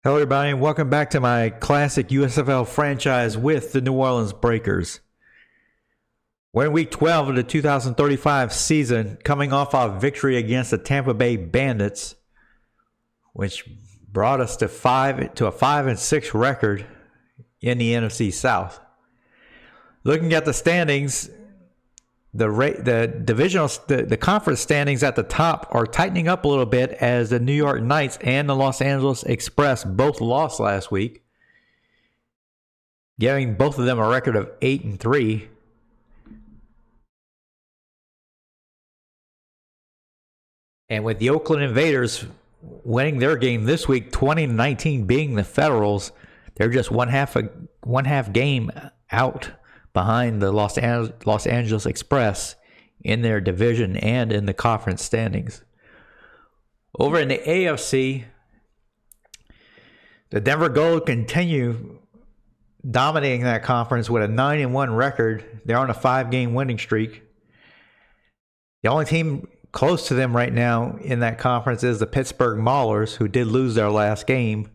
Hello, everybody, and welcome back to my classic USFL franchise with the New Orleans Breakers. We're in week 12 of the 2035 season, coming off our victory against the Tampa Bay Bandits, which brought us to a 5-6 record in the NFC South. Looking at the standings, the conference standings at the top are tightening up a little bit as the New York Knights and the Los Angeles Express both lost last week, giving both of them a record of 8-3. And with the Oakland Invaders winning their game this week, 20-19, being the Federals, they're just one half game out behind the Los Angeles Express in their division and in the conference standings. Over in the AFC, the Denver Gold continue dominating that conference with a 9-1 record. They're on a 5-game winning streak. The only team close to them right now in that conference is the Pittsburgh Maulers, who did lose their last game.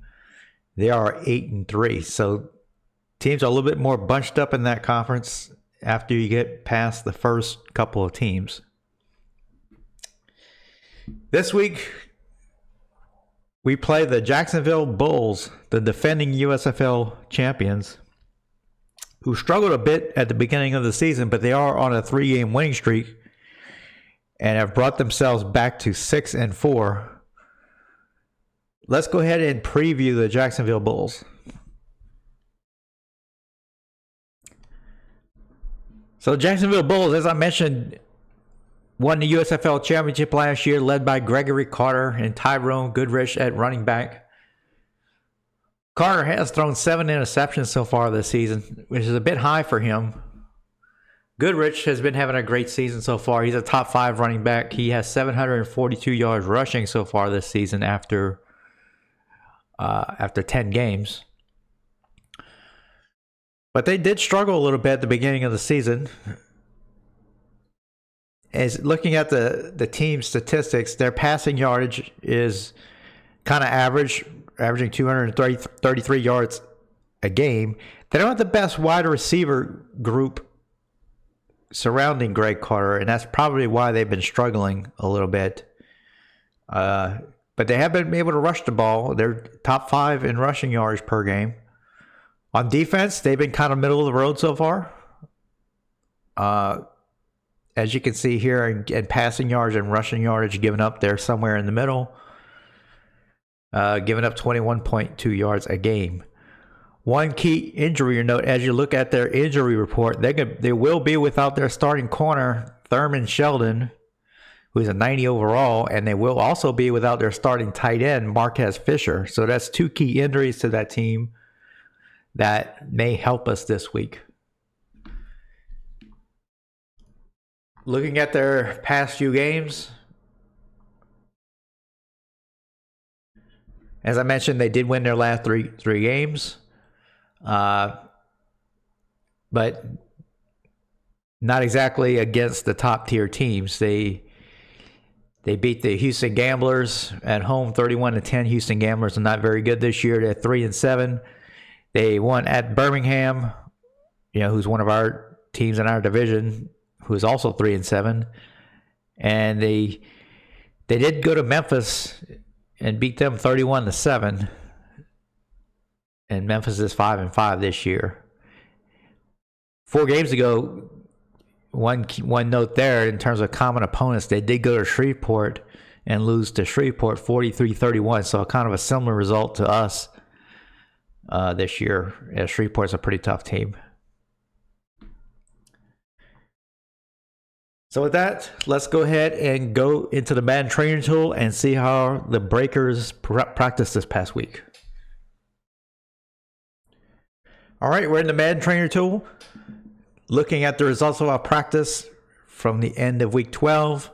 They are 8-3. So teams are a little bit more bunched up in that conference after you get past the first couple of teams. This week, we play the Jacksonville Bulls, the defending USFL champions, who struggled a bit at the beginning of the season, but they are on a 3-game winning streak and have brought themselves back to 6-4. Let's go ahead and preview the Jacksonville Bulls. So Jacksonville Bulls, as I mentioned, won the USFL championship last year, led by Gregory Carter and Tyrone Goodrich at running back. Carter has thrown 7 interceptions so far this season, which is a bit high for him. Goodrich has been having a great season so far. He's a top 5 running back. He has 742 yards rushing so far this season after 10 games. But they did struggle a little bit at the beginning of the season. As looking at the team statistics, their passing yardage is kind of averaging 233 yards a game. They don't have the best wide receiver group surrounding Greg Carter, and that's probably why they've been struggling a little bit. But they have been able to rush the ball. They're top 5 in rushing yards per game. On defense, they've been kind of middle of the road so far. As you can see here, in passing yards and rushing yardage given up, they're somewhere in the middle. Giving up 21.2 yards a game. One key injury note, as you look at their injury report, they will be without their starting corner, Thurman Sheldon, who's a 90 overall, and they will also be without their starting tight end, Marquez Fisher. So that's 2 key injuries to that team that may help us this week. Looking at their past few games, as I mentioned, they did win their last three games, but not exactly against the top tier teams. They beat the Houston Gamblers at home 31-10. Houston Gamblers are not very good this year. They're 3-7. They won at Birmingham, who's one of our teams in our division, who is also 3-7. And they did go to Memphis and beat them 31-7. And Memphis is 5-5 this year. 4 games ago, one note there in terms of common opponents, they did go to Shreveport and lose to Shreveport 43-31. So kind of a similar result to us this year, as Shreveport's a pretty tough team. So with that, let's go ahead and go into the Madden training tool and see how the Breakers practiced this past week. All right, we're in the Madden trainer tool, looking at the results of our practice from the end of week 12.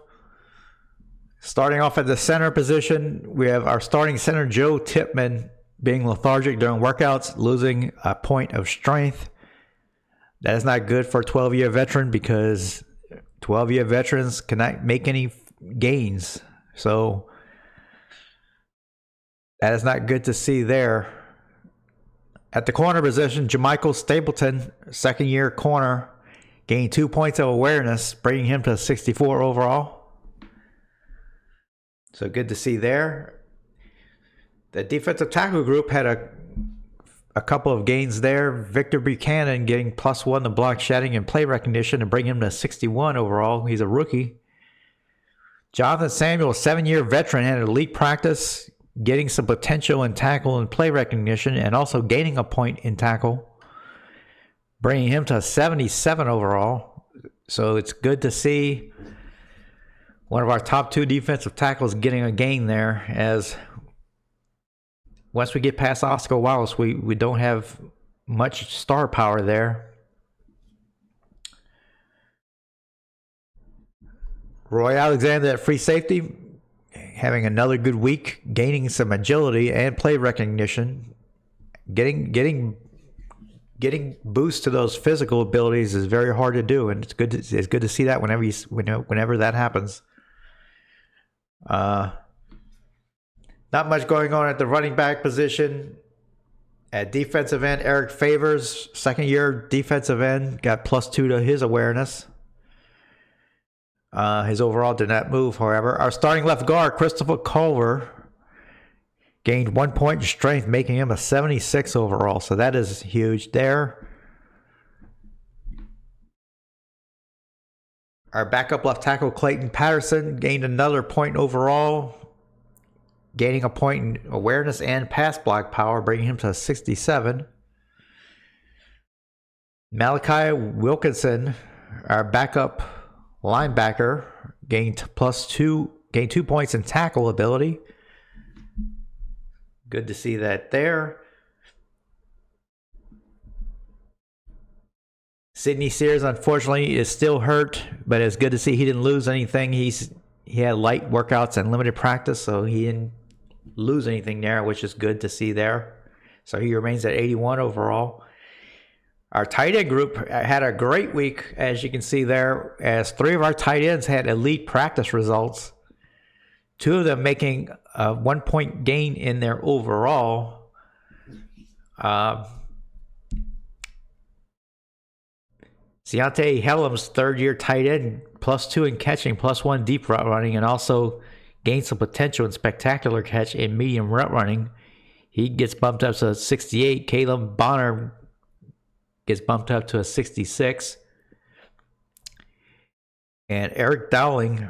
Starting off at the center position, we have our starting center, Joe Tipman, being lethargic during workouts, losing a point of strength. That is not good for a 12-year veteran, because 12-year veterans cannot make any gains. So That is not good to see there. At the corner position, Jermichael Stapleton, second-year corner, gained 2 points of awareness, bringing him to 64 overall. So good to see there. The defensive tackle group had a couple of gains there. Victor Buchanan getting +1 to block shedding and play recognition to bring him to 61 overall. He's a rookie. Jonathan Samuel, 7-year veteran, had an elite practice, getting some potential in tackle and play recognition, and also gaining a point in tackle, bringing him to 77 overall. So it's good to see one of our top 2 defensive tackles getting a gain there, as once we get past Oscar Wallace, we don't have much star power there. Roy Alexander at free safety, having another good week, gaining some agility and play recognition, getting boost to those physical abilities is very hard to do, and it's good to see that whenever that happens. Not much going on at the running back position. At defensive end, Eric Favors, second-year defensive end, got +2 to his awareness. His overall did not move, however. Our starting left guard, Christopher Culver, gained 1 point in strength, making him a 76 overall. So that is huge there. Our backup left tackle, Clayton Patterson, gained another point overall, gaining a point in awareness and pass block power, bringing him to 67. Malachi Wilkinson, our backup linebacker, gained 2 points in tackle ability. Good to see that there. Sidney Sears, unfortunately, is still hurt, but it's good to see he didn't lose anything. He had light workouts and limited practice, so he didn't lose anything there, which is good to see there. So he remains at 81 overall. Our tight end group had a great week, as you can see there, as 3 of our tight ends had elite practice results. 2 of them making a 1 point gain in their overall. Deontay Hellam's third-year tight end, +2 in catching, +1 deep route running, and also gained some potential in spectacular catch and medium route running. He gets bumped up to 68. Caleb Bonner gets bumped up to a 66. And Eric Dowling,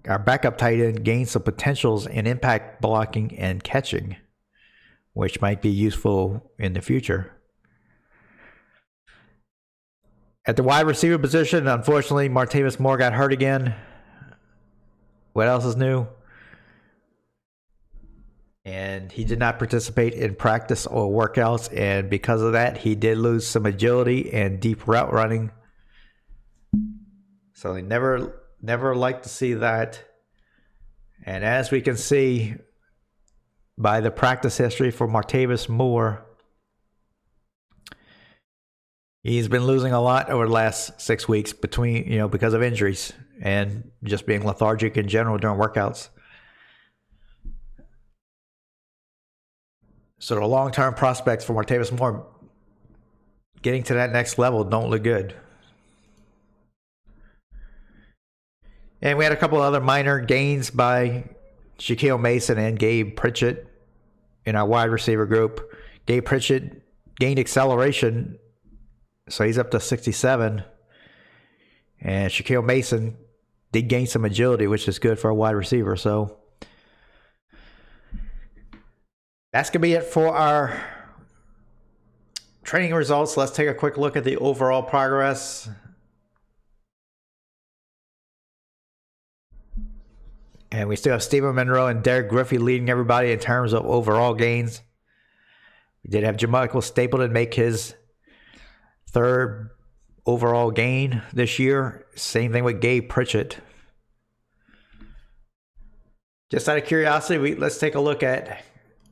our backup tight end, gained some potentials in impact blocking and catching, which might be useful in the future. At the wide receiver position, unfortunately, Martavis Moore got hurt again. What else is new? And he did not participate in practice or workouts, and because of that, he did lose some agility and deep route running. So he never liked to see that. And as we can see by the practice history for Martavis Moore, he's been losing a lot over the last 6 weeks because of injuries and just being lethargic in general during workouts. So the long-term prospects for Martavis Moore getting to that next level don't look good. And we had a couple of other minor gains by Shaquille Mason and Gabe Pritchett in our wide receiver group. Gabe Pritchett gained acceleration, so he's up to 67. And Shaquille Mason did gain some agility, which is good for a wide receiver. So that's going to be it for our training results. Let's take a quick look at the overall progress. And we still have Stephen Monroe and Derek Griffey leading everybody in terms of overall gains. We did have Jermichael Stapleton make his 3rd overall gain this year. Same thing with Gabe Pritchett. Just out of curiosity, let's take a look at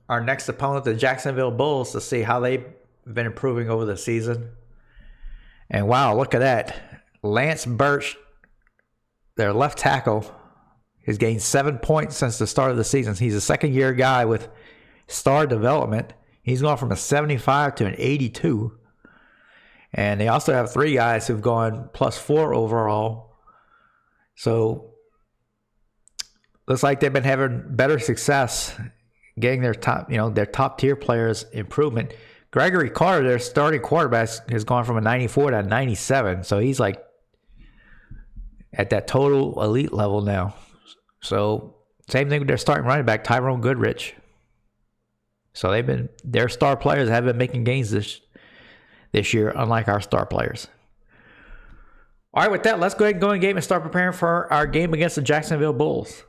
our next opponent, the Jacksonville Bulls, to see how they've been improving over the season. And wow, look at that. Lance Birch, their left tackle, has gained 7 points since the start of the season. He's a second-year guy with star development. He's gone from a 75 to an 82. And they also have 3 guys who've gone +4 overall. So looks like they've been having better success getting their top tier players improvement. Gregory Carter, their starting quarterback, has gone from a 94 to a 97. So he's like at that total elite level now. So same thing with their starting running back, Tyrone Goodrich. So their star players have been making gains this year, unlike our star players. All right, with that, let's go ahead and go in game and start preparing for our game against the Jacksonville Bulls.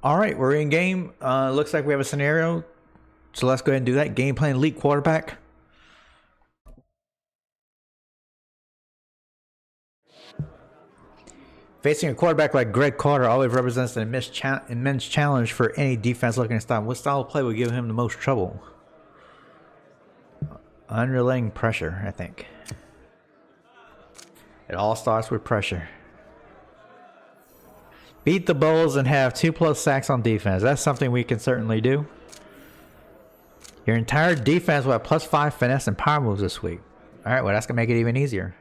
All right, we're in game. Looks like we have a scenario. So let's go ahead and do that. Game plan, elite quarterback. Facing a quarterback like Greg Carter always represents an immense challenge for any defense looking to stop him. What style of play would give him the most trouble? Underlaying pressure, I think. It all starts with pressure. Beat the Bulls and have 2+ sacks on defense. That's something we can certainly do. Your entire defense will have +5 finesse and power moves this week. All right, well, that's going to make it even easier.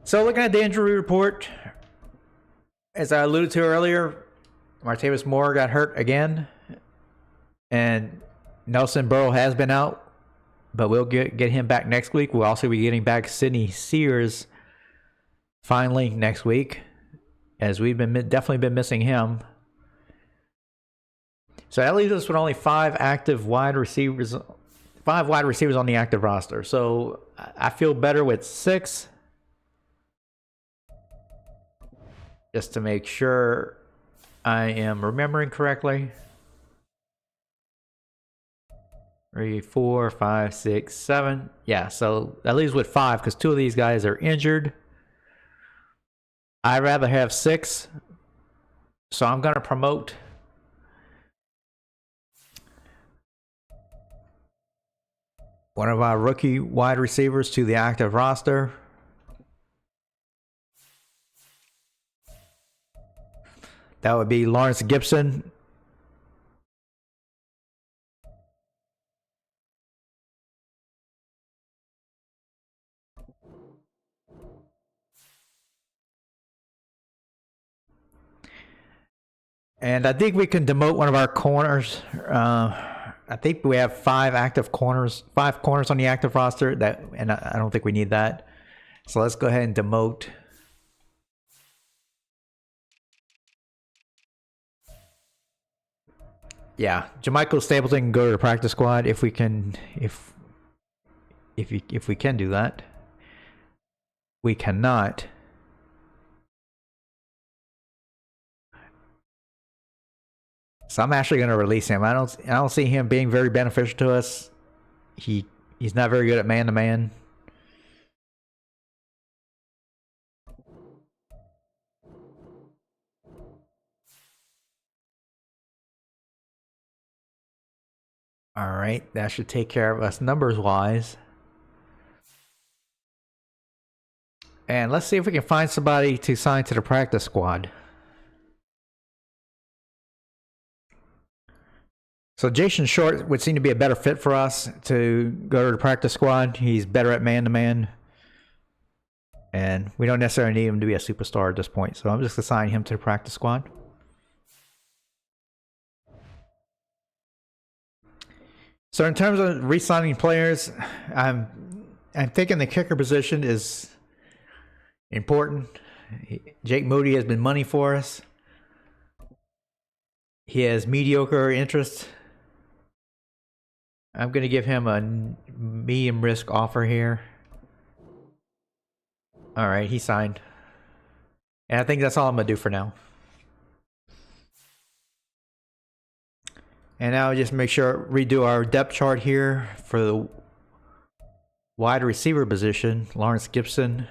So looking at the injury report, as I alluded to earlier, Martavis Moore got hurt again. And Nelson Burrow has been out, but we'll get him back next week. We'll also be getting back Sidney Sears finally next week, as we've definitely been missing him. So that leaves us with only 5 wide receivers on the active roster. So I feel better with 6. Just to make sure I am remembering correctly. 3, 4, 5, 6, 7. Yeah, so that leaves with 5 because 2 of these guys are injured. I'd rather have 6. So I'm going to promote one of our rookie wide receivers to the active roster. That would be Lawrence Gibson. And I think we can demote one of our corners. I think we have 5 corners on the active roster. And I don't think we need that. So let's go ahead and demote. Yeah, Jamichael Stapleton can go to the practice squad if we can do that. We cannot. So I'm actually going to release him. I don't see him being very beneficial to us. He's not very good at man-to-man. All right, that should take care of us numbers-wise. And let's see if we can find somebody to sign to the practice squad. So Jason Short would seem to be a better fit for us to go to the practice squad. He's better at man-to-man. And we don't necessarily need him to be a superstar at this point. So I'm just assigning him to the practice squad. So in terms of re-signing players, I'm thinking the kicker position is important. Jake Moody has been money for us. He has mediocre interest. I'm going to give him a medium risk offer here. All right, he signed. And I think that's all I'm going to do for now. And now just make sure redo our depth chart here for the wide receiver position. Lawrence Gibson.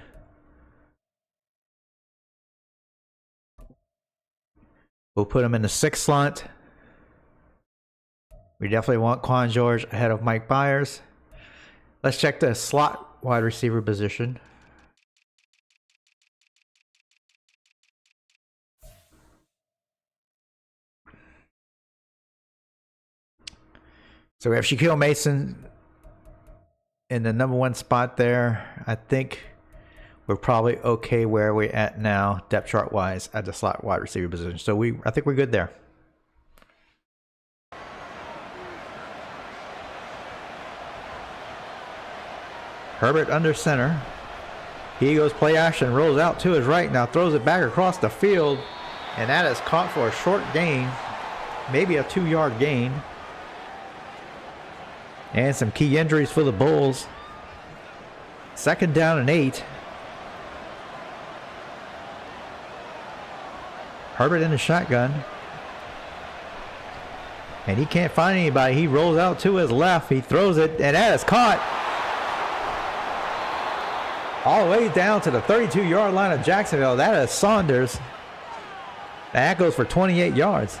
We'll put him in the 6th slot. We definitely want Quan George ahead of Mike Byers. Let's check the slot wide receiver position. So we have Shaquille Mason in the number 1 spot there. I think we're probably okay where we're at now, depth chart wise, at the slot wide receiver position. So I think we're good there. Herbert under center. He goes play action, rolls out to his right, now throws it back across the field, and that is caught for a short gain, maybe a 2-yard gain. And some key injuries for the Bulls. 2nd down and 8. Herbert in the shotgun. And he can't find anybody. He rolls out to his left. He throws it, and that is caught. All the way down to the 32-yard line of Jacksonville. That is Saunders. That goes for 28 yards.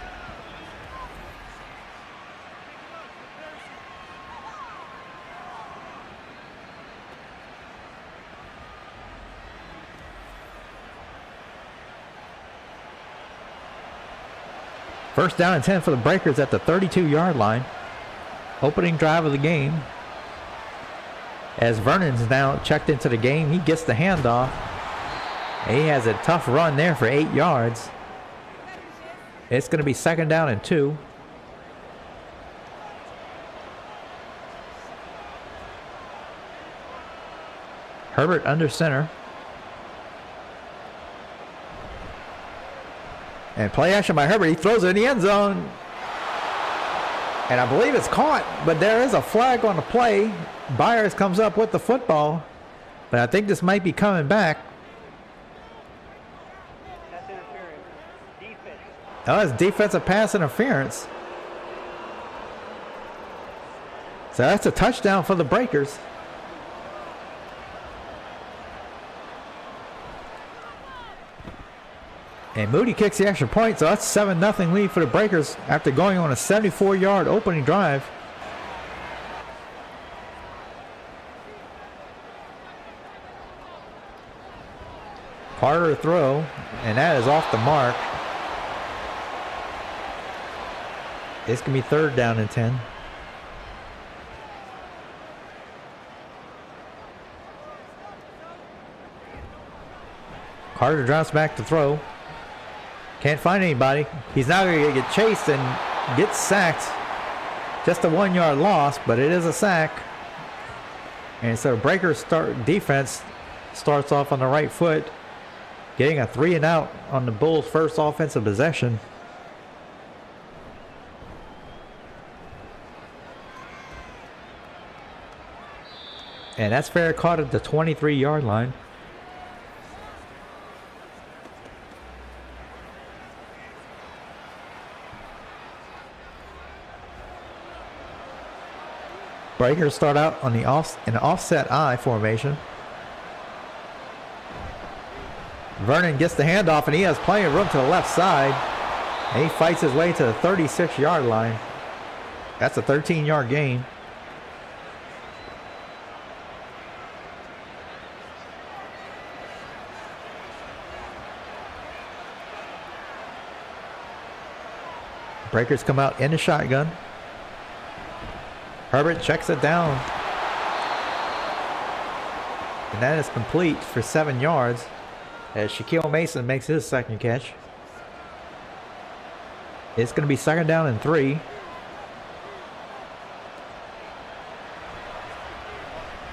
First down and 10 for the Breakers at the 32-yard line. Opening drive of the game. As Vernon's now checked into the game, he gets the handoff. He has a tough run there for 8 yards. It's going to be 2nd down and 2. Herbert under center. And play action by Herbert. He throws it in the end zone. And I believe it's caught, but there is a flag on the play. Byers comes up with the football, but I think this might be coming back. That's interference. Defense. Oh, it's defensive pass interference. So that's a touchdown for the Breakers. And Moody kicks the extra point, so that's 7-0 lead for the Breakers after going on a 74-yard opening drive. Carter throw, and that is off the mark. It's going to be 3rd down and 10. Carter drops back to throw. Can't find anybody. He's now going to get chased and gets sacked. Just a 1-yard loss, but it is a sack. And so Breakers defense starts off on the right foot, getting a 3-and-out on the Bulls' first offensive possession. And that's fair, caught at the 23-yard line. Breakers start out on the an offset I formation. Vernon gets the handoff, and he has plenty of room to the left side. And he fights his way to the 36-yard line. That's a 13-yard gain. Breakers come out in the shotgun. Herbert checks it down. And that is complete for 7 yards as Shaquille Mason makes his second catch. It's going to be 2nd down and 3.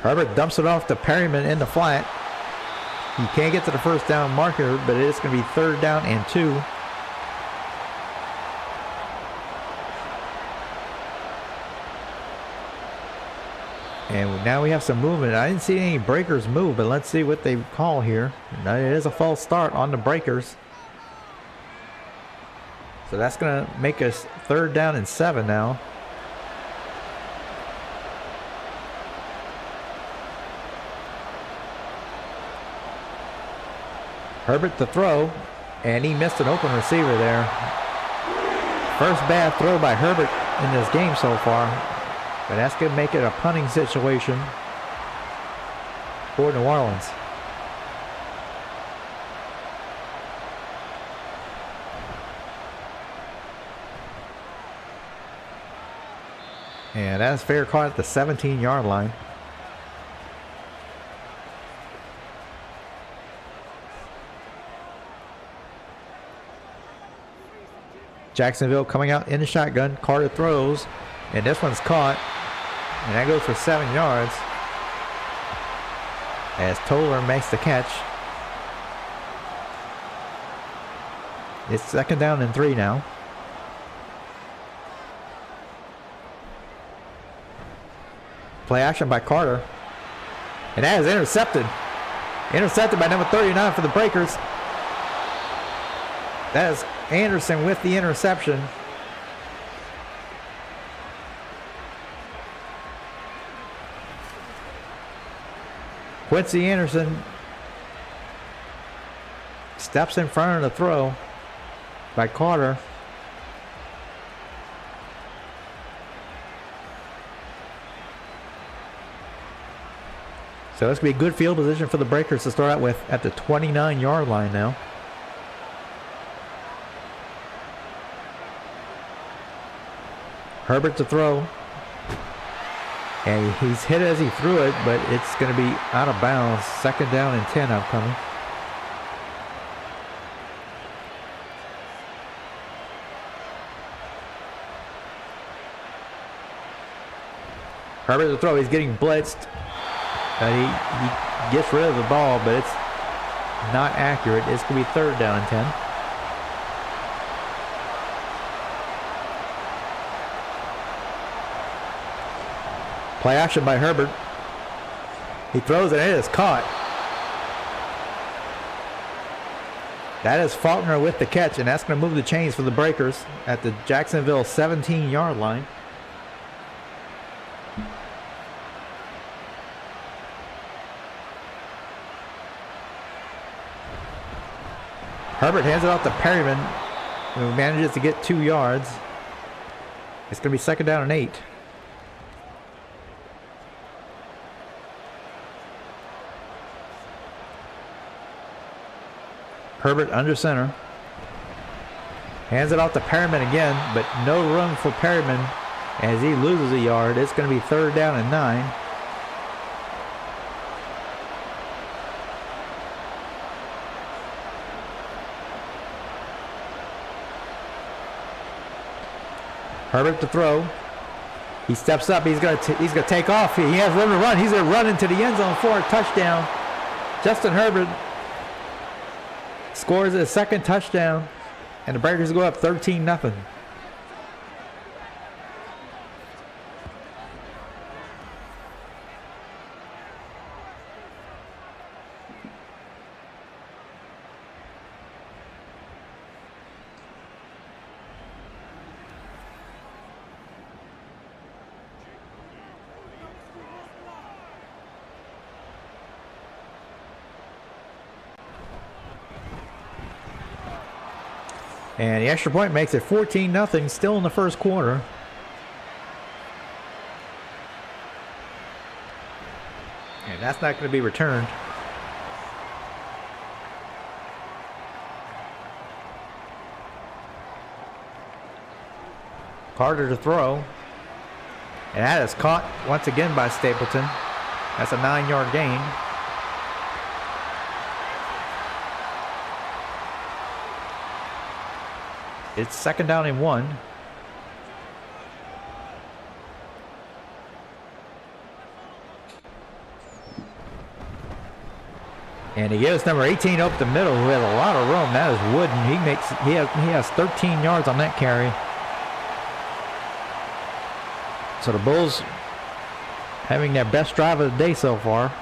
Herbert dumps it off to Perryman in the flat. He can't get to the first down marker, but it is going to be 3rd down and 2. And now we have some movement. I didn't see any Breakers move, but let's see what they call here. It is a false start on the Breakers. So that's going to make us 3rd down and 7 now. Herbert to throw, and he missed an open receiver there. First bad throw by Herbert in this game so far. But that's going to make it a punting situation for New Orleans. And that's fair caught at the 17-yard line. Jacksonville coming out in the shotgun. Carter throws, and this one's caught. And that goes for 7 yards as Toller makes the catch. It's 2nd down and 3 now. Play action by Carter. And that is intercepted. Intercepted by number 39 for the Breakers. That is Anderson with the interception. Quincy Anderson steps in front of the throw by Carter. So it's going to be good field position for the Breakers to start out with at the 29-yard line now. Herbert to throw. And he's hit as he threw it, but it's going to be out of bounds. 2nd down and 10 upcoming. Herbert to throw. He's getting blitzed. He gets rid of the ball, but it's not accurate. It's going to be 3rd down and 10. Play action by Herbert. He throws it, and it is caught. That is Faulkner with the catch, and that's going to move the chains for the Breakers at the Jacksonville 17-yard line. Herbert hands it off to Perryman, who manages to get 2 yards. It's going to be 2nd down and 8. Herbert under center. Hands it off to Perryman again, but no room for Perryman as he loses a yard. It's going to be 3rd down and 9. Herbert to throw. He steps up. He's going to take off. He has room to run. He's going to run into the end zone for a touchdown. Justin Herbert scores a 2nd touchdown, and the Breakers go up 13-0. And the extra point makes it 14-0, still in the 1st quarter. And that's not going to be returned. Carter to throw. And that is caught once again by Stapleton. That's a 9-yard gain. It's 2nd down and 1. And he gives number 18 up the middle, who has a lot of room. That is Wooden. He has 13 yards on that carry. So the Bulls having their best drive of the day so far.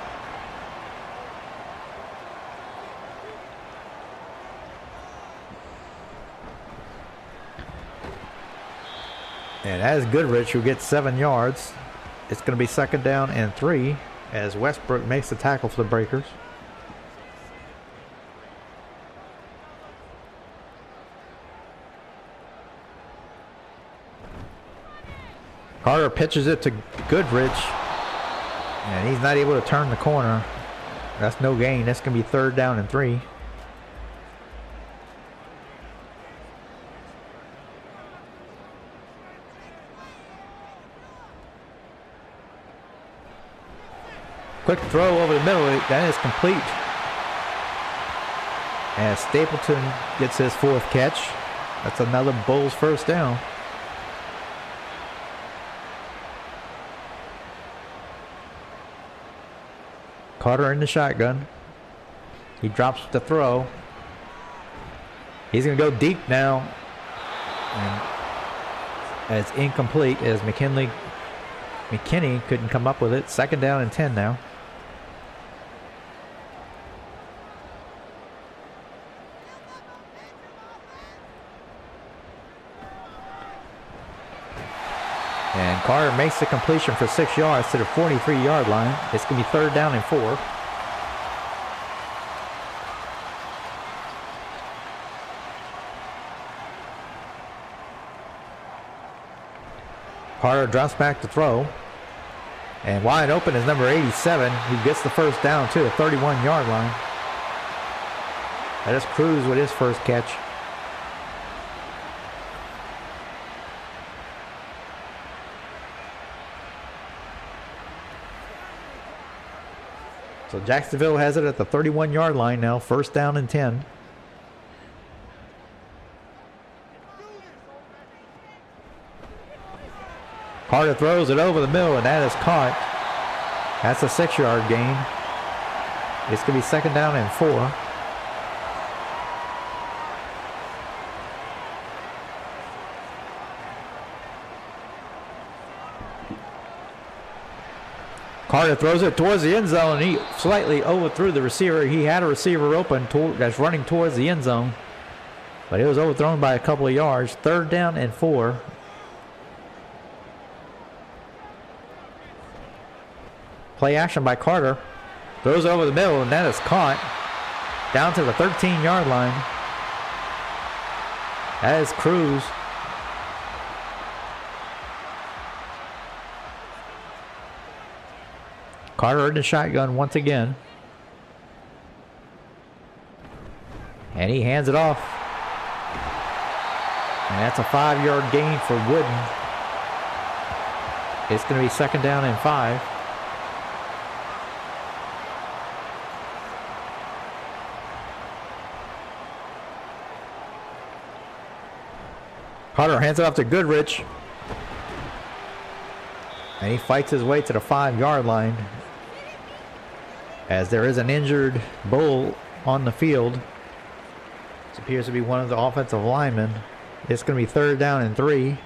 And that is Goodrich, who gets 7 yards. It's going to be 2nd down and 3 as Westbrook makes the tackle for the Breakers. Carter pitches it to Goodrich, and he's not able to turn the corner. That's no gain. That's going to be 3rd down and 3. quick throw over the middle. That is complete. As Stapleton gets his 4th catch. That's another Bulls first down. Carter in the shotgun. He drops the throw. He's going to go deep now. And it's incomplete as McKinney couldn't come up with it. 2nd down and 10 now. And Carter makes the completion for 6 yards to the 43-yard line. It's going to be 3rd down and 4. Carter drops back to throw. And wide open is number 87, who gets the first down to the 31-yard line. That is Cruz with his first catch. So Jacksonville has it at the 31-yard line now, 1st down and 10. Carter throws it over the middle, and that is caught. That's a 6-yard gain. It's going to be 2nd down and 4. Carter throws it towards the end zone, and he slightly overthrew the receiver. He had a receiver open that's running towards the end zone, but it was overthrown by a couple of yards. 3rd down and 4. Play action by Carter. Throws over the middle, and that is caught. Down to the 13-yard line. That is Cruz. Carter in the shotgun once again. And he hands it off. And that's a 5-yard gain for Wooden. It's going to be 2nd down and 5. Carter hands it off to Goodrich. And he fights his way to the 5-yard line. As there is an injured Bull on the field. This appears to be one of the offensive linemen. It's going to be 3rd down and 3.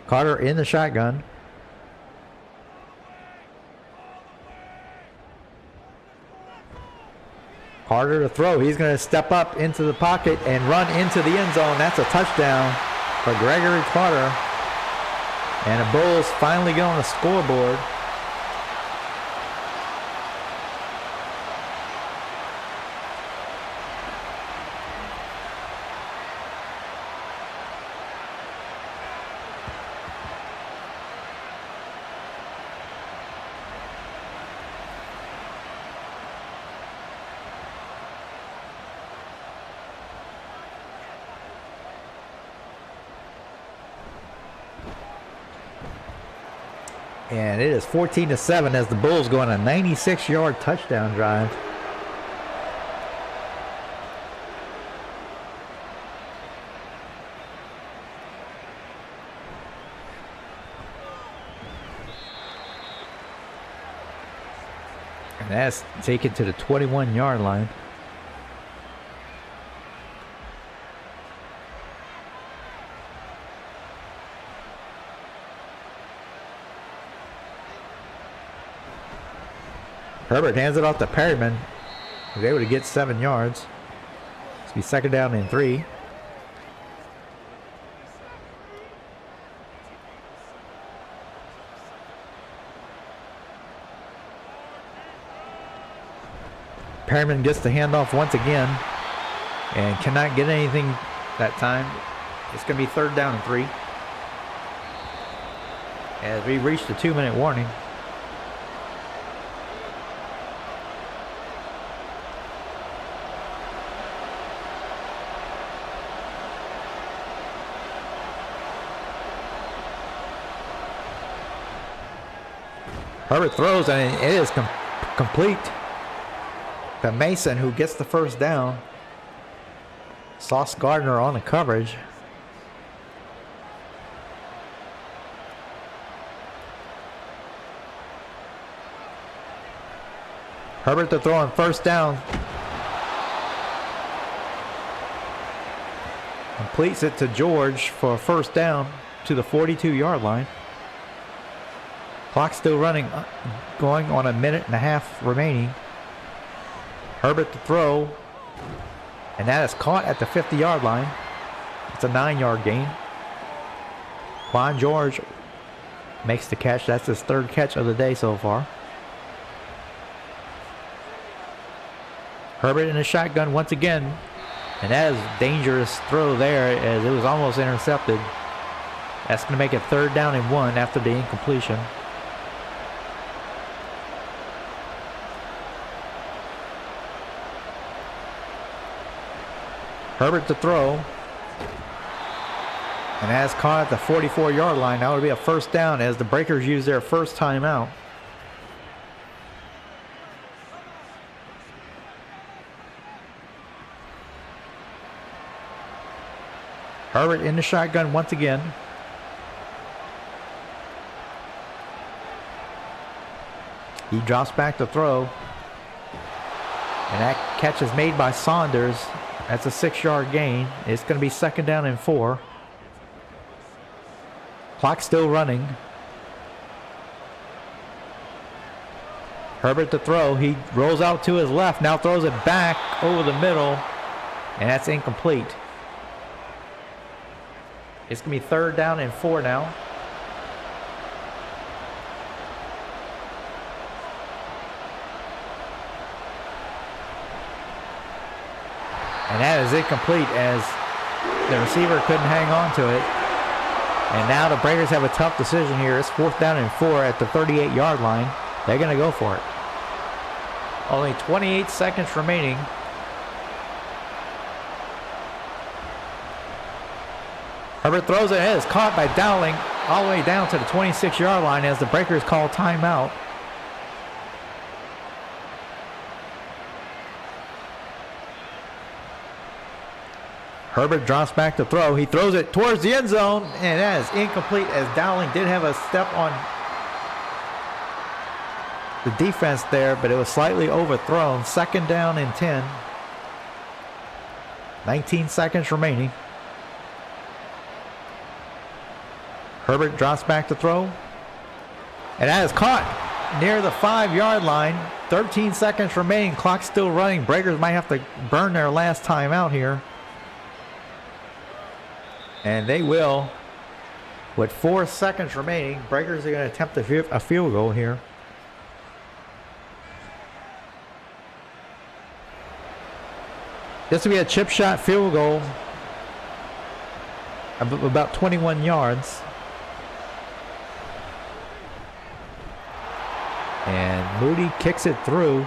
Carter in the shotgun. Carter to throw. He's going to step up into the pocket and run into the end zone. That's a touchdown for Gregory Carter. And the Bulls finally get on the scoreboard. And it is 14-7 as the Bulls go on a 96-yard touchdown drive. And that's taken to the 21-yard line. Herbert hands it off to Perryman. He's able to get 7 yards. It's be 2nd down and 3. Perryman gets the handoff once again and cannot get anything that time. It's going to be 3rd down and 3. As we reach the 2-minute warning. Herbert throws, and it is complete. To Mason, who gets the first down. Sauce Gardner on the coverage. Herbert to throw on first down. Completes it to George for a first down to the 42-yard line. Clock still running, going on a minute and a half remaining. Herbert to throw, and that is caught at the 50-yard line. It's a 9-yard gain. Juan George makes the catch. That's his third catch of the day so far. Herbert in the shotgun once again, and that is a dangerous throw there as it was almost intercepted. That's going to make it 3rd down and 1 after the incompletion. Herbert to throw, and that's caught at the 44-yard line. That would be a first down as the Breakers use their first timeout. Herbert in the shotgun once again. He drops back to throw. And that catch is made by Saunders. That's a 6-yard gain. It's going to be 2nd down and 4. Clock still running. Herbert to throw. He rolls out to his left. Now throws it back over the middle. And that's incomplete. It's going to be 3rd down and 4 now. And that is incomplete as the receiver couldn't hang on to it. And now the Breakers have a tough decision here. It's 4th down and 4 at the 38-yard line. They're going to go for it. Only 28 seconds remaining. Herbert throws it. It is caught by Dowling all the way down to the 26-yard line as the Breakers call timeout. Herbert drops back to throw. He throws it towards the end zone, and that is incomplete as Dowling did have a step on the defense there, but it was slightly overthrown. 2nd down and 10. 19 seconds remaining. Herbert drops back to throw, and that is caught near the 5-yard line. 13 seconds remaining. Clock still running. Breakers might have to burn their last time out here. And they will. With 4 seconds remaining, Breakers are going to attempt a field goal here. This will be a chip shot field goal of about 21 yards. And Moody kicks it through.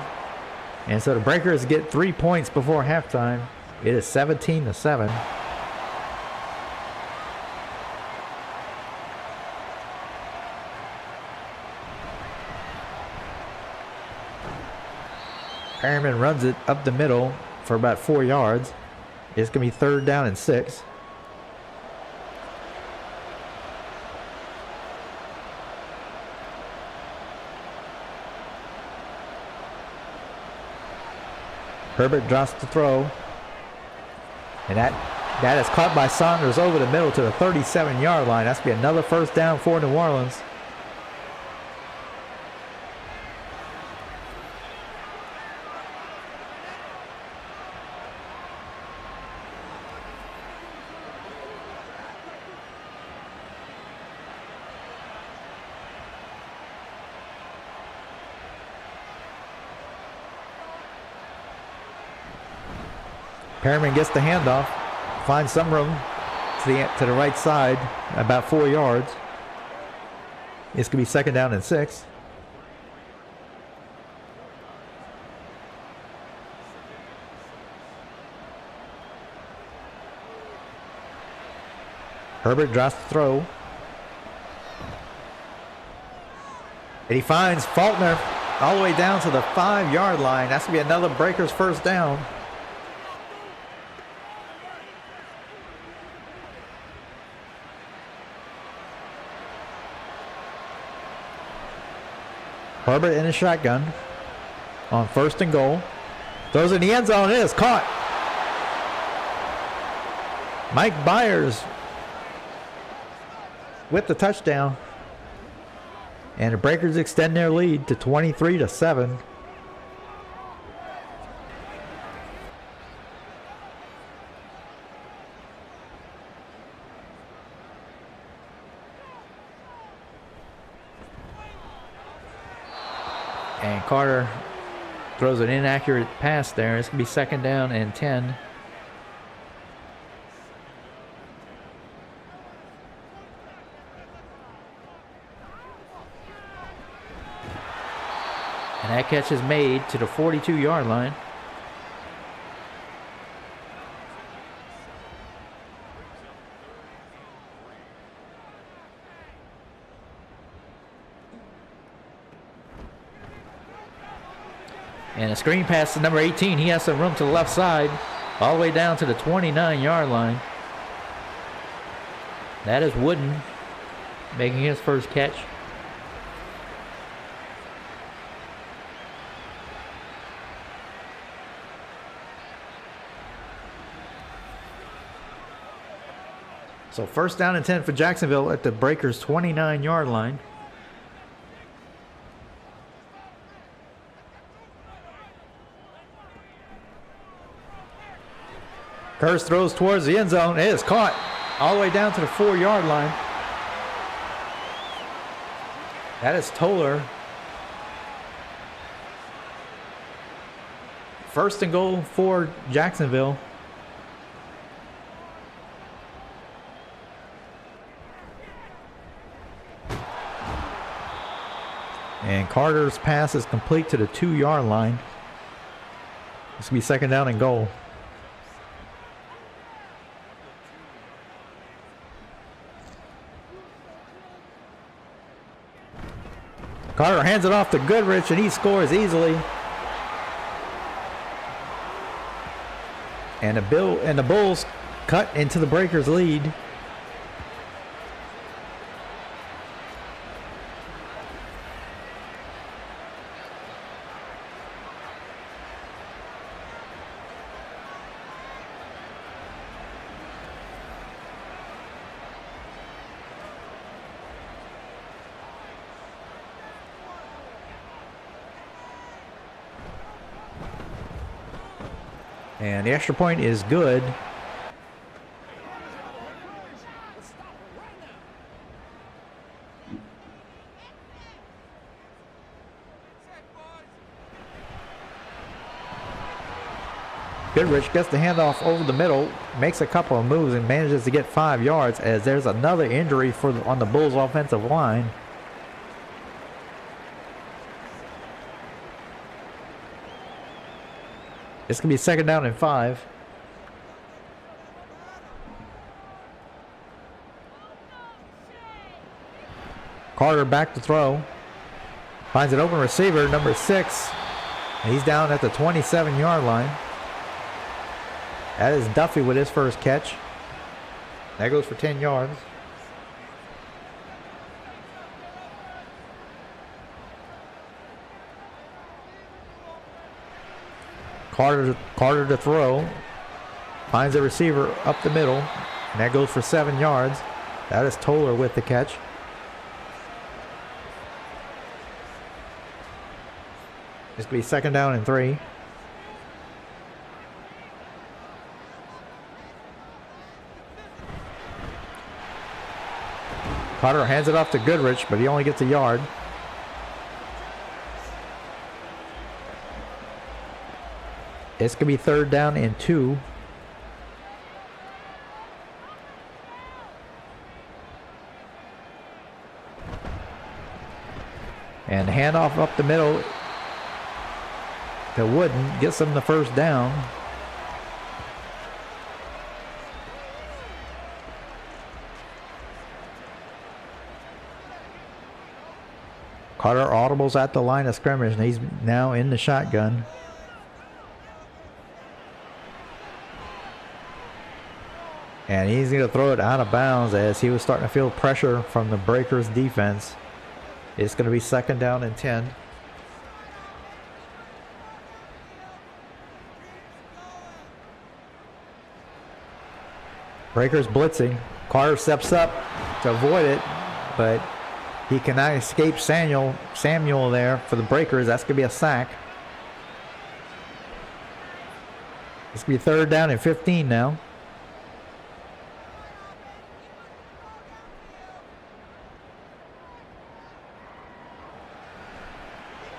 And so the Breakers get 3 points before halftime. It is 17-7. Perryman runs it up the middle for about 4 yards. It's going to be 3rd down and 6. Herbert drops the throw. And that is caught by Saunders over the middle to the 37-yard line. That's going to be another first down for New Orleans. Perryman gets the handoff, finds some room to the right side, about 4 yards. It's going to be 2nd down and 6. Herbert drops the throw. And he finds Faulkner all the way down to the 5-yard line. That's going to be another Breakers first down. Herbert in the shotgun on 1st and goal. Throws in the end zone. It is caught. Mike Byers with the touchdown. And the Breakers extend their lead to 23-7. And Carter throws an inaccurate pass there. It's going to be 2nd down and 10. And that catch is made to the 42-yard line. And a screen pass to number 18. He has some room to the left side, all the way down to the 29-yard line. That is Wooden making his first catch. So 1st down and 10 for Jacksonville at the Breakers' 29-yard line. Curse throws towards the end zone. It is caught all the way down to the 4-yard line. That is Toller. 1st and goal for Jacksonville. And Carter's pass is complete to the 2-yard line. This will be 2nd down and goal. Carter hands it off to Goodrich, and he scores easily. And the Bulls cut into the Breakers' lead. And the extra point is good. Goodrich gets the handoff over the middle, makes a couple of moves, and manages to get 5 yards as there's another injury on the Bulls' offensive line. This can be 2nd down and 5. Carter back to throw. Finds an open receiver, number 6. And he's down at the 27-yard line. That is Duffy with his first catch. That goes for 10 yards. Carter to throw. Finds a receiver up the middle. And that goes for 7 yards. That is Toller with the catch. This could be 2nd down and 3. Carter hands it off to Goodrich, but he only gets a yard. It's going to be 3rd down and 2. And handoff up the middle to Wooden. Gets them the 1st down. Carter audibles at the line of scrimmage, and he's now in the shotgun. And he's going to throw it out of bounds as he was starting to feel pressure from the Breakers defense. It's going to be 2nd down and 10. Breakers blitzing. Carter steps up to avoid it, but he cannot escape Samuel there for the Breakers. That's going to be a sack. It's going to be 3rd down and 15 now.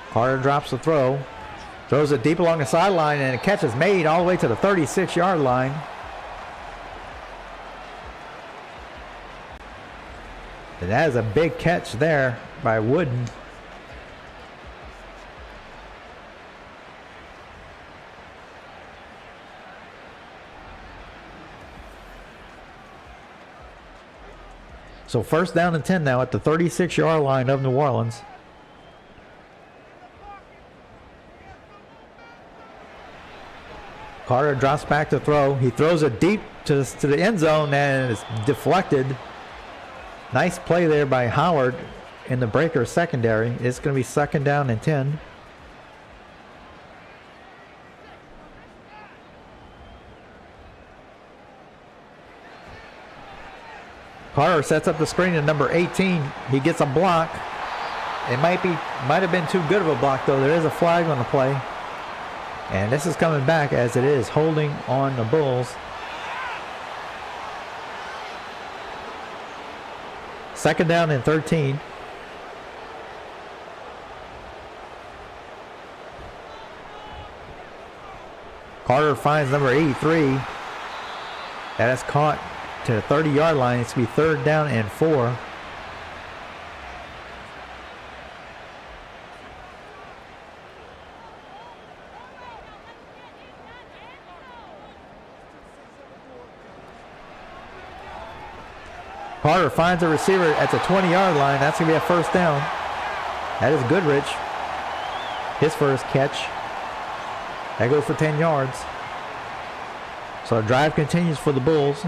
Carter drops the throw. Throws it deep along the sideline, and a catch is made all the way to the 36-yard line. And that is a big catch there by Wooden. So 1st down and 10 now at the 36-yard line of New Orleans. Carter drops back to throw. He throws it deep to the end zone, and it's deflected. Nice play there by Howard in the Breakers secondary. It's going to be 2nd down and 10. Carter sets up the screen to number 18. He gets a block. It might have been too good of a block, though. There is a flag on the play. And this is coming back as it is holding on the Bulls. 2nd down and 13. Carter finds number 83. That is caught to the 30-yard line. It's going to be 3rd down and 4. Carter finds a receiver at the 20-yard line. That's going to be a 1st down. That is Goodrich. His first catch. That goes for 10 yards. So the drive continues for the Bulls.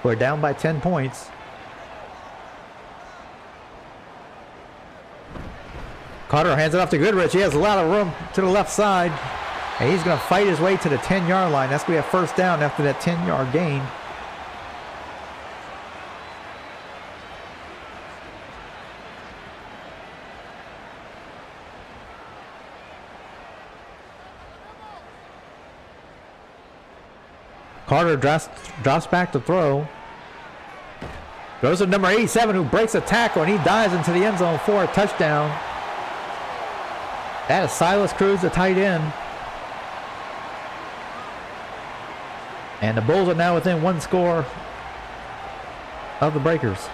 We're down by 10 points. Carter hands it off to Goodrich. He has a lot of room to the left side. And he's going to fight his way to the 10-yard line. That's going to be a 1st down after that 10-yard gain. Carter drops back to throw. Goes to number 87, who breaks a tackle, and he dives into the end zone for a touchdown. That is Silas Cruz, the tight end. And the Bulls are now within 1 score of the Breakers.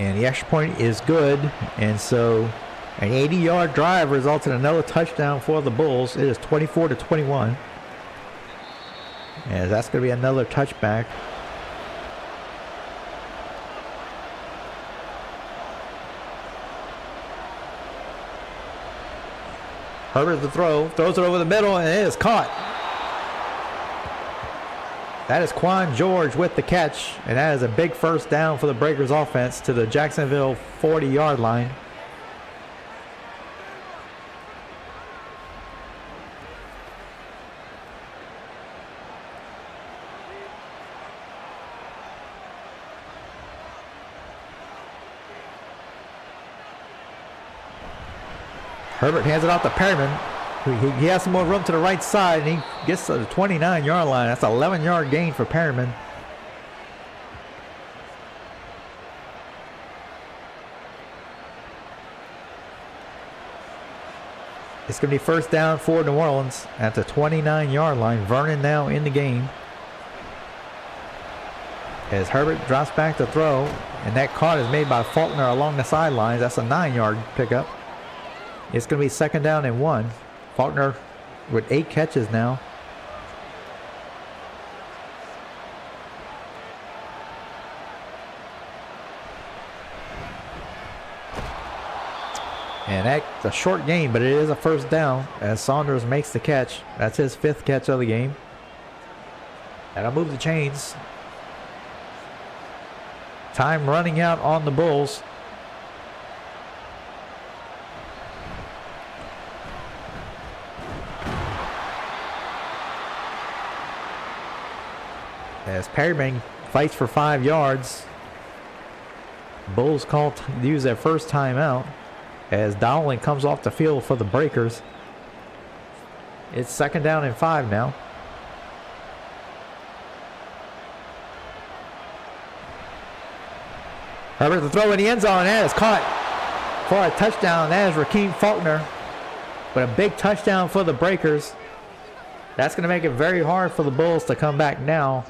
And the extra point is good. And so an 80-yard drive results in another touchdown for the Bulls. It is 24-21. And that's going to be another touchback. Herbert the throw. Throws it over the middle, and it is caught. That is Quan George with the catch, and that is a big 1st down for the Breakers offense to the Jacksonville 40-yard line. Herbert hands it off to Perryman. He has some more room to the right side, and he gets to the 29-yard line. That's an 11-yard gain for Perryman. It's going to be 1st down for New Orleans at the 29-yard line. Vernon now in the game. As Herbert drops back to throw, and that caught is made by Faulkner along the sidelines. That's a 9-yard pickup. It's going to be 2nd down and 1. Faulkner with 8 catches now. And that's a short game, but it is a 1st down as Saunders makes the catch. That's his 5th catch of the game. That'll move the chains. Time running out on the Bulls. As Perryman fights for 5 yards. Bulls use their first timeout as Dowling comes off the field for the Breakers. It's 2nd down and 5 now. Herbert to throw in the end zone. That is caught for a touchdown. That is Rakeem Faulkner. But a big touchdown for the Breakers. That's going to make it very hard for the Bulls to come back now.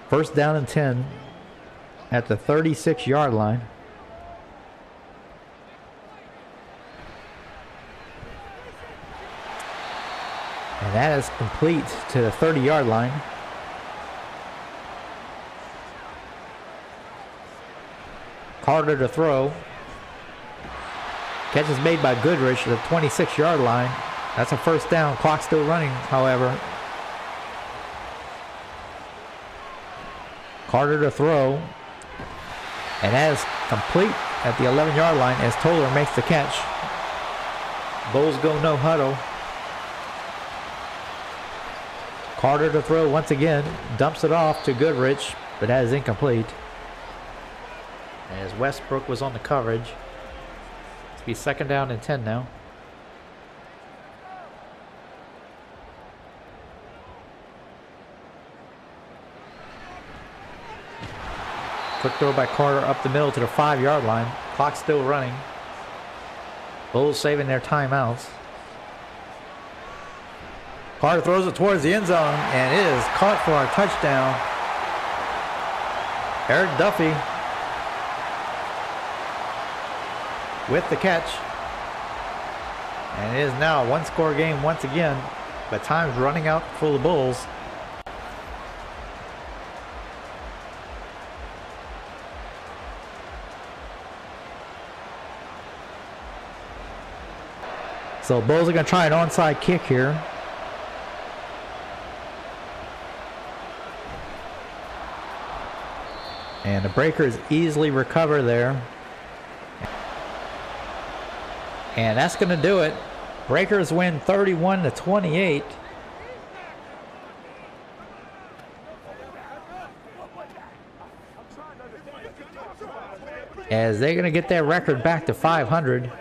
First down and 10 at the 36-yard line. And that is complete to the 30-yard line. Carter to throw. Catch is made by Goodrich at the 26-yard line. That's a 1st down. Clock still running, however. Carter to throw. And that is complete at the 11-yard line as Toller makes the catch. Bulls go no huddle. Carter to throw once again. Dumps it off to Goodrich, but that is incomplete. As Westbrook was on the coverage. It's be 2nd down and 10 now. Quick throw by Carter up the middle to the 5-yard line. Clock still running. Bulls saving their timeouts. Carter throws it towards the end zone, and it is caught for a touchdown. Eric Duffy with the catch. And it is now a 1-score game once again, but time's running out for the Bulls. So Bulls are going to try an onside kick here. And the Breakers easily recover there. And that's going to do it. Breakers win 31-28. As they're going to get their record back to 500.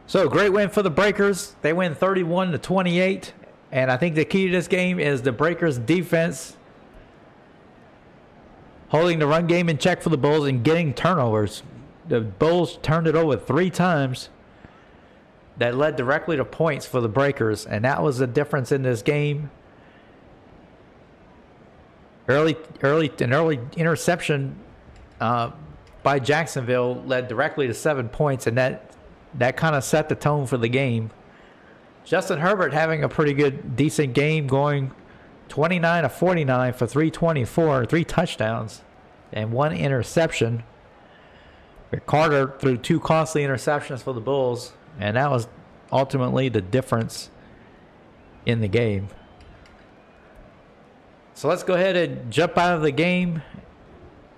So great win for the Breakers. They win 31-28. And I think the key to this game is the Breakers defense holding the run game in check for the Bulls and getting turnovers. The Bulls turned it over 3 times. That led directly to points for the Breakers. And that was the difference in this game. Early interception by Jacksonville led directly to 7 points, and that kind of set the tone for the game. Justin Herbert having a pretty good, decent game, going 29 of 49 for 324, 3 touchdowns, and 1 interception. Carter threw 2 costly interceptions for the Bulls, and that was ultimately the difference in the game. So let's go ahead and jump out of the game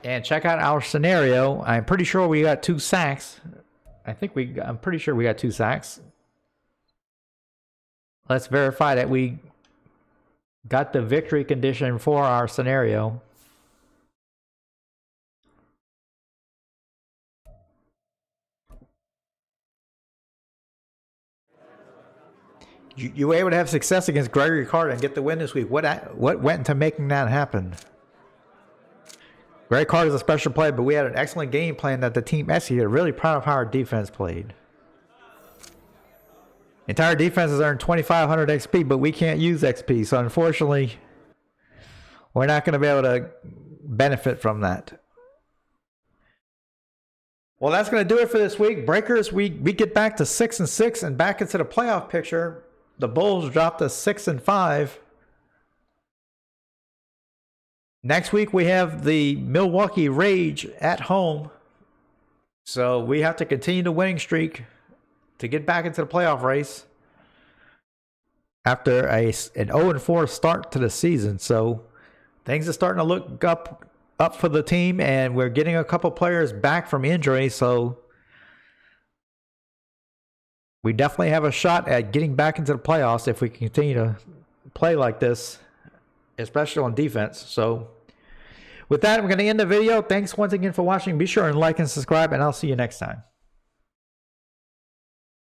and check out our scenario. I'm pretty sure we got 2 sacks. I'm pretty sure we got 2 sacks. Let's verify that we got the victory condition for our scenario. You were able to have success against Gregory Carter and get the win this week. What went into making that happen? Gregory Carter is a special player, but we had an excellent game plan that the team executed. Really proud of how our defense played. The entire defense has earned 2,500 XP, but we can't use XP. So unfortunately, we're not going to be able to benefit from that. Well, that's going to do it for this week. Breakers, we get back to 6-6 and back into the playoff picture. The Bulls dropped to 6-5. Next week, we have the Milwaukee Rage at home. So we have to continue the winning streak to get back into the playoff race after an 0-4 start to the season. So things are starting to look up for the team, and we're getting a couple players back from injury. So we definitely have a shot at getting back into the playoffs if we continue to play like this, especially on defense. So with that, I'm going to end the video. Thanks once again for watching. Be sure and like and subscribe, and I'll see you next time.